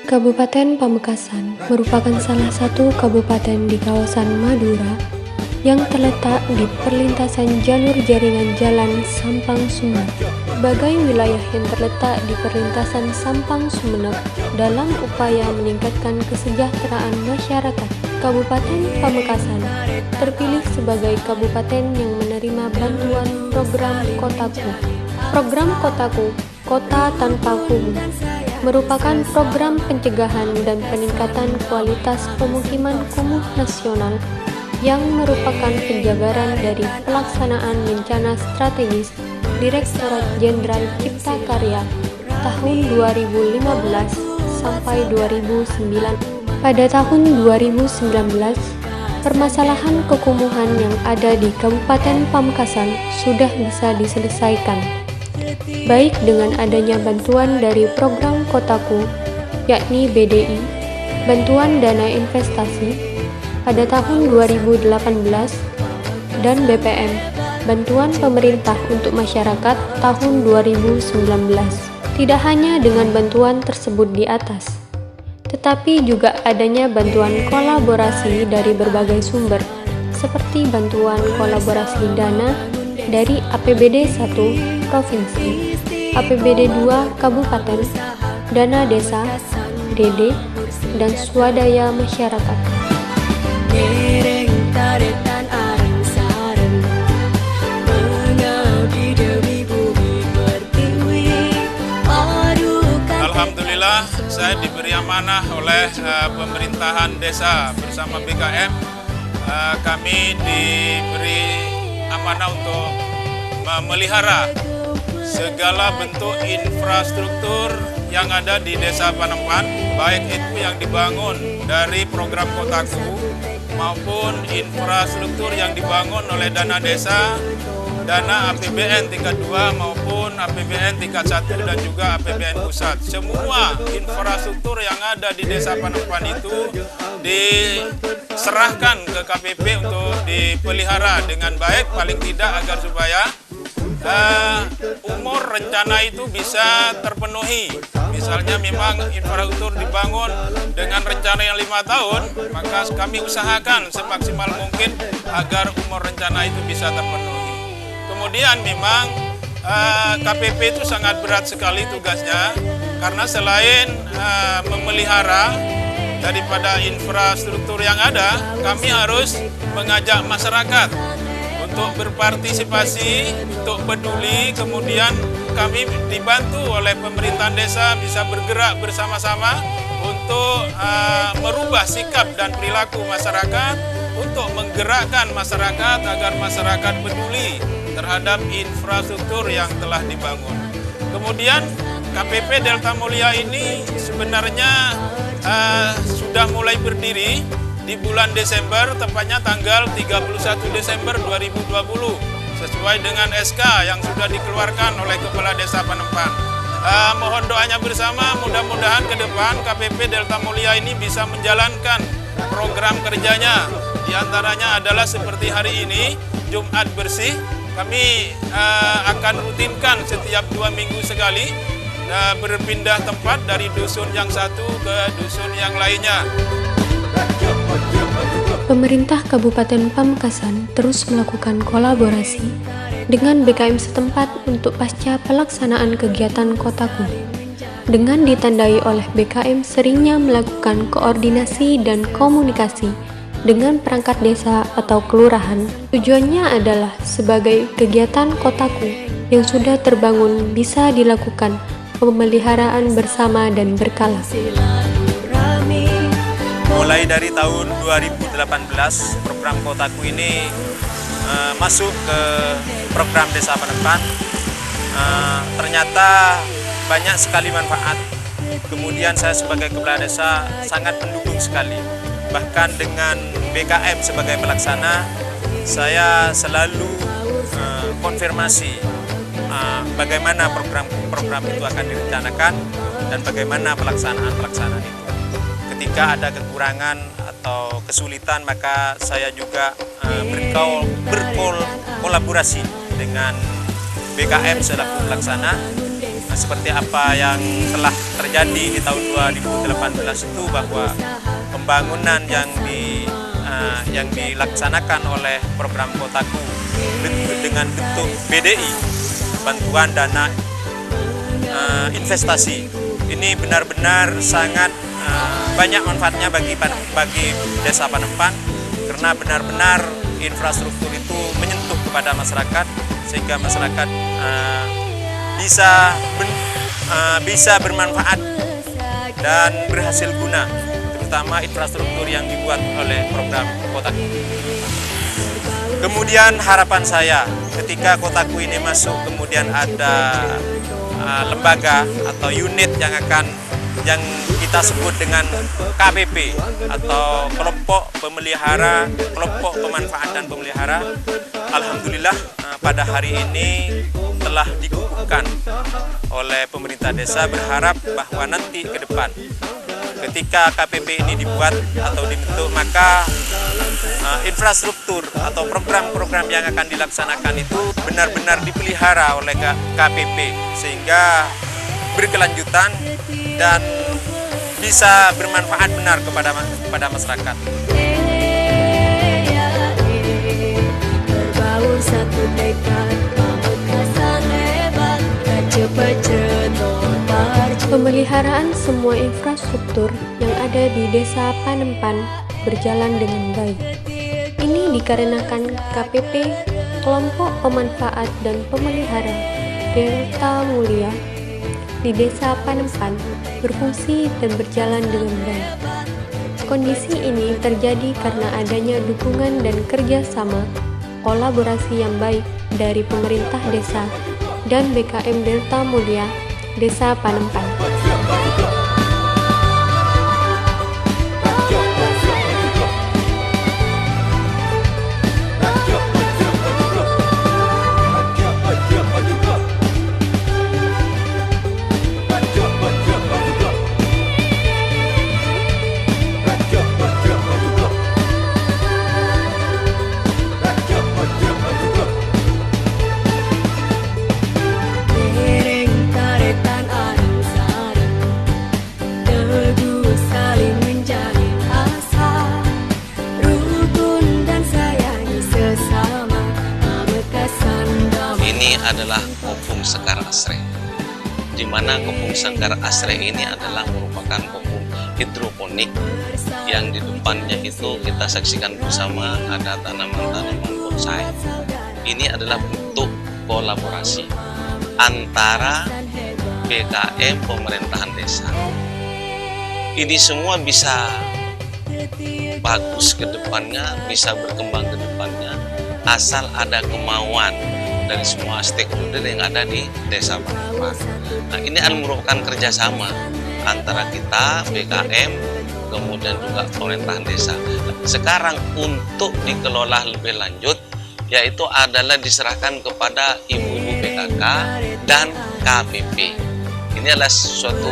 Kabupaten Pamekasan merupakan salah satu kabupaten di kawasan Madura yang terletak di perlintasan jalur jaringan jalan Sampang-Sumeneb. Sebagai wilayah yang terletak di perlintasan Sampang-Sumeneb, dalam upaya meningkatkan kesejahteraan masyarakat, Kabupaten Pamekasan terpilih sebagai kabupaten yang menerima bantuan program Kotaku. Program Kotaku, Kota Tanpa Kumuh, merupakan program pencegahan dan peningkatan kualitas pemukiman kumuh nasional yang merupakan penjabaran dari pelaksanaan bencana strategis Direktorat Jenderal Cipta Karya tahun 2015 sampai 2009. Pada tahun 2019, permasalahan kekumuhan yang ada di Kabupaten Pamekasan sudah bisa diselesaikan, baik dengan adanya bantuan dari program Kotaku, yakni BDI, bantuan dana investasi pada tahun 2018, dan BPM, bantuan pemerintah untuk masyarakat tahun 2019. Tidak hanya dengan bantuan tersebut di atas, tetapi juga adanya bantuan kolaborasi dari berbagai sumber, seperti bantuan kolaborasi dana dari APBD 1 Provinsi, APBD 2 Kabupaten, dana desa, DD, dan swadaya masyarakat. Alhamdulillah, saya diberi amanah oleh pemerintahan desa bersama BKM. Kami diberi amanah untuk memelihara segala bentuk infrastruktur yang ada di Desa Panempan, baik itu yang dibangun dari program Kotaku maupun infrastruktur yang dibangun oleh dana desa, dana APBN tingkat 2 maupun APBN tingkat 1 dan juga APBN pusat. Semua infrastruktur yang ada di Desa Panempan itu diserahkan ke KPP untuk dipelihara dengan baik, paling tidak agar supaya umur rencana itu bisa terpenuhi. Misalnya memang infrastruktur dibangun dengan rencana yang 5 tahun, maka kami usahakan semaksimal mungkin agar umur rencana itu bisa terpenuhi. Kemudian memang KPP itu sangat berat sekali tugasnya, karena selain memelihara daripada infrastruktur yang ada, kami harus mengajak masyarakat untuk berpartisipasi, untuk peduli. Kemudian kami dibantu oleh pemerintahan desa bisa bergerak bersama-sama untuk merubah sikap dan perilaku masyarakat, untuk menggerakkan masyarakat agar masyarakat peduli terhadap infrastruktur yang telah dibangun. Kemudian KPP Delta Mulia ini sebenarnya sudah mulai berdiri di bulan Desember, tepatnya tanggal 31 Desember 2020, sesuai dengan SK yang sudah dikeluarkan oleh Kepala Desa Panempan. Mohon doanya bersama, mudah-mudahan ke depan KPP Delta Mulia ini bisa menjalankan program kerjanya. Di antaranya adalah seperti hari ini, Jumat Bersih, kami akan rutinkan setiap 2 minggu sekali, berpindah tempat dari dusun yang satu ke dusun yang lainnya. Pemerintah Kabupaten Pamekasan terus melakukan kolaborasi dengan BKM setempat untuk pasca pelaksanaan kegiatan Kotaku. Dengan ditandai oleh BKM seringnya melakukan koordinasi dan komunikasi dengan perangkat desa atau kelurahan. Tujuannya adalah sebagai kegiatan Kotaku yang sudah terbangun bisa dilakukan pemeliharaan bersama dan berkala. Mulai dari tahun 2018, program Kotaku ini masuk ke program Desa Panempan. Ternyata banyak sekali manfaat. Kemudian saya sebagai kepala desa sangat mendukung sekali. Bahkan dengan BKM sebagai pelaksana, saya selalu konfirmasi bagaimana program itu akan direncanakan dan bagaimana pelaksanaan itu. Ketika ada kekurangan atau kesulitan, maka saya juga berkolaborasi dengan BKM selaku pelaksana seperti apa yang telah terjadi di tahun 2018 itu, bahwa pembangunan yang dilaksanakan oleh program Kotaku dengan bentuk BDI, bantuan dana investasi, ini benar-benar sangat banyak manfaatnya bagi Desa Panempan, karena benar-benar infrastruktur itu menyentuh kepada masyarakat, sehingga masyarakat bisa bermanfaat dan berhasil guna, terutama infrastruktur yang dibuat oleh program Kotaku. Kemudian harapan saya ketika Kotaku ini masuk, kemudian ada lembaga atau unit yang kita sebut dengan KPP atau kelompok pemelihara, kelompok pemanfaat dan pemelihara. Alhamdulillah pada hari ini telah dikukuhkan oleh pemerintah desa. Berharap bahwa nanti ke depan ketika KPP ini dibuat atau dibentuk, maka infrastruktur atau program-program yang akan dilaksanakan itu benar-benar dipelihara oleh KPP, sehingga berkelanjutan dan bisa bermanfaat benar kepada masyarakat. Pemeliharaan semua infrastruktur yang ada di Desa Panempan berjalan dengan baik. Ini dikarenakan KPP, Kelompok Pemanfaat dan Pemelihara Delta Mulia di Desa Panempan berfungsi dan berjalan dengan baik. Kondisi ini terjadi karena adanya dukungan dan kerjasama kolaborasi yang baik dari pemerintah desa dan BKM Delta Mulia Desa Panempan. Adalah Kopung Sekar Asre, di mana Kopung Sekar Asre ini adalah merupakan kopung hidroponik yang di depannya itu kita saksikan bersama ada tanaman-tanaman bonsai. Ini adalah bentuk kolaborasi antara BKM pemerintahan desa. Ini semua bisa bagus ke depannya, bisa berkembang ke depannya, asal ada kemauan dari semua stakeholder yang ada di Desa Panempan. Nah, ini merupakan kerjasama antara kita, BKM, kemudian juga pemerintahan desa. Sekarang untuk dikelola lebih lanjut, yaitu adalah diserahkan kepada ibu-ibu PKK dan KPP. Ini adalah suatu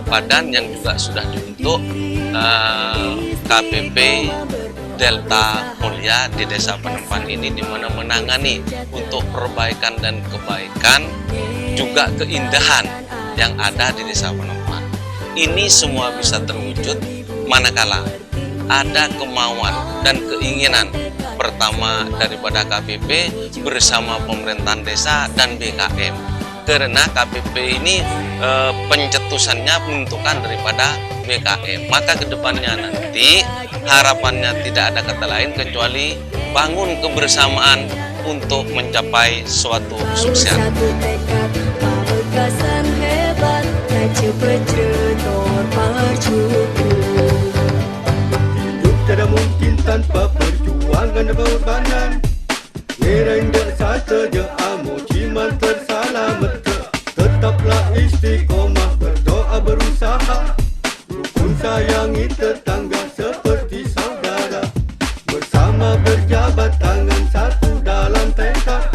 badan yang juga sudah dibentuk, KPP Delta Mulia di Desa Panempan ini, di mana menangani untuk perbaikan dan kebaikan, juga keindahan yang ada di Desa Panempan. Ini semua bisa terwujud manakala ada kemauan dan keinginan pertama daripada KPP bersama pemerintahan desa dan BKM. Karena KPP ini pencetusannya menentukan daripada BKM. Maka kedepannya nanti harapannya tidak ada kata lain kecuali bangun kebersamaan untuk mencapai suatu sukses. Hidup tidak mungkin tanpa perjuangan dan pengorbanan. Ngerenda saja amo ciman tersalamat. Tetaplah istiqomah, berdoa berusaha, rukun sayangi tetangga seperti saudara. Bersama berjabat tangan satu dalam tekad,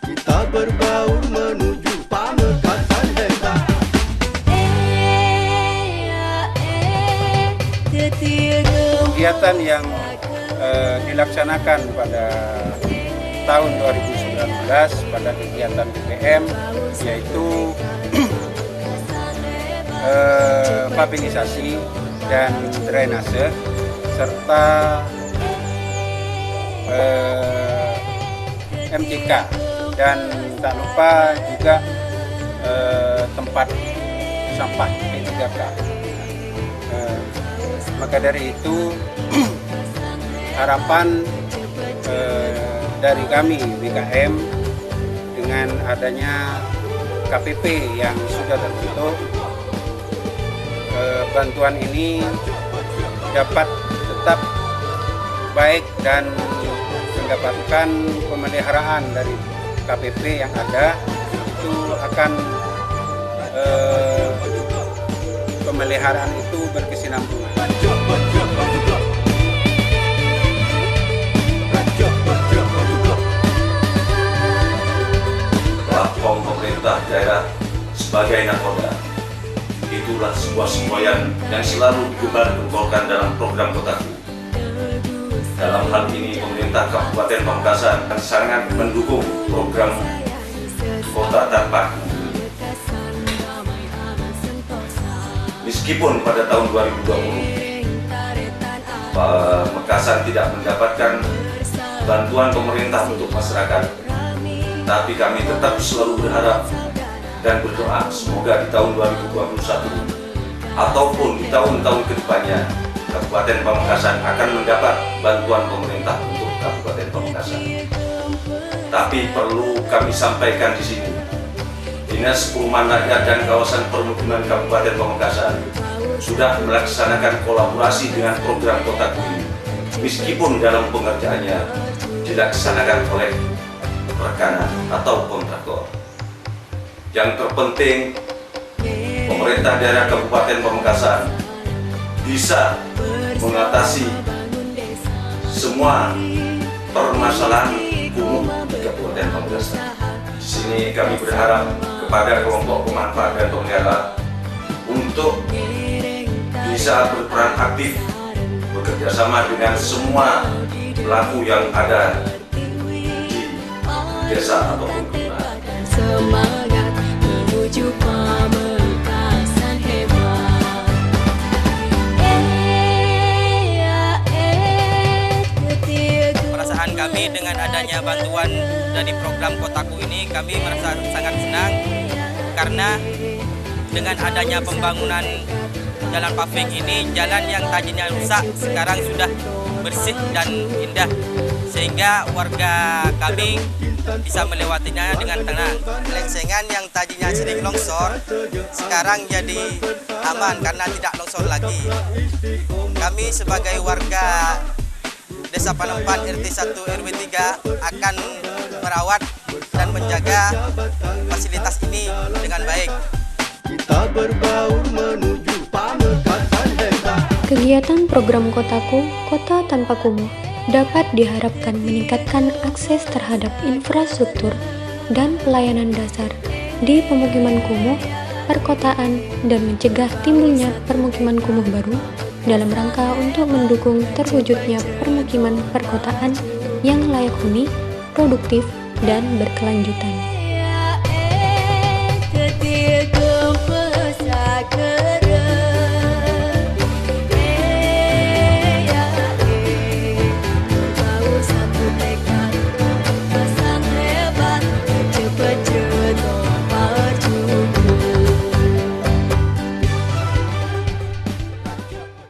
kita berbaur menuju pamekasan hebat. Kegiatan yang dilaksanakan pada tahun 2019 pada kegiatan BKM, yaitu pavinisasi dan drainase serta MCK, dan tak lupa juga tempat sampah P3K. Maka dari itu harapan dari kami BKM dengan adanya KPP yang sudah terbentuk, bantuan ini dapat tetap baik dan mendapatkan pemeliharaan dari KPP yang ada. Itu akan pemeliharaan itu berkesinambungan. Platform pemerintah daerah sebagai nakoda, itulah sebuah semboyan yang selalu digembar-gemborkan dalam program Kotaku. Dalam hal ini pemerintah Kabupaten Pamekasan sangat mendukung program Kota Tanpa Kumuh. Meskipun pada tahun 2020 Pamekasan tidak mendapatkan bantuan pemerintah untuk masyarakat, tapi kami tetap selalu berharap dan berdoa semoga di tahun 2021 ataupun di tahun-tahun kedepannya Kabupaten Pamekasan akan mendapat bantuan pemerintah untuk Kabupaten Pamekasan. Tapi perlu kami sampaikan di sini, Dinas Perumahan Rakyat dan Kawasan Permukiman Kabupaten Pamekasan sudah melaksanakan kolaborasi dengan program Kotaku ini, meskipun dalam pengerjaannya dilaksanakan oleh rekanan atau kontraktor. Yang terpenting, pemerintah daerah Kabupaten Pamekasan bisa mengatasi semua permasalahan kumuh di Kabupaten Pamekasan. Di sini kami berharap kepada kelompok pemanfaat dan pemelihara untuk bisa berperan aktif bekerjasama dengan semua pelaku yang ada di desa ataupun kelurahan. Semangat menuju Pamekasan hebat. Perasaan kami dengan adanya bantuan dari program Kotaku ini, kami merasa sangat senang karena dengan adanya pembangunan jalan paving ini, jalan yang tadinya rusak sekarang sudah bersih dan indah, sehingga warga kami bisa melewatinya dengan tenang. Lensengan yang tadinya sering longsor sekarang jadi aman karena tidak longsor lagi. Kami sebagai warga Desa Panempat RT 1 RW 3 akan merawat dan menjaga fasilitas ini dengan baik. Kita berbaur menuju Pamekasan hebat. Kegiatan program Kotaku, Kota Tanpa Kumuh, dapat diharapkan meningkatkan akses terhadap infrastruktur dan pelayanan dasar di pemukiman kumuh, perkotaan, dan mencegah timbulnya permukiman kumuh baru dalam rangka untuk mendukung terwujudnya permukiman perkotaan yang layak huni, produktif, dan berkelanjutan.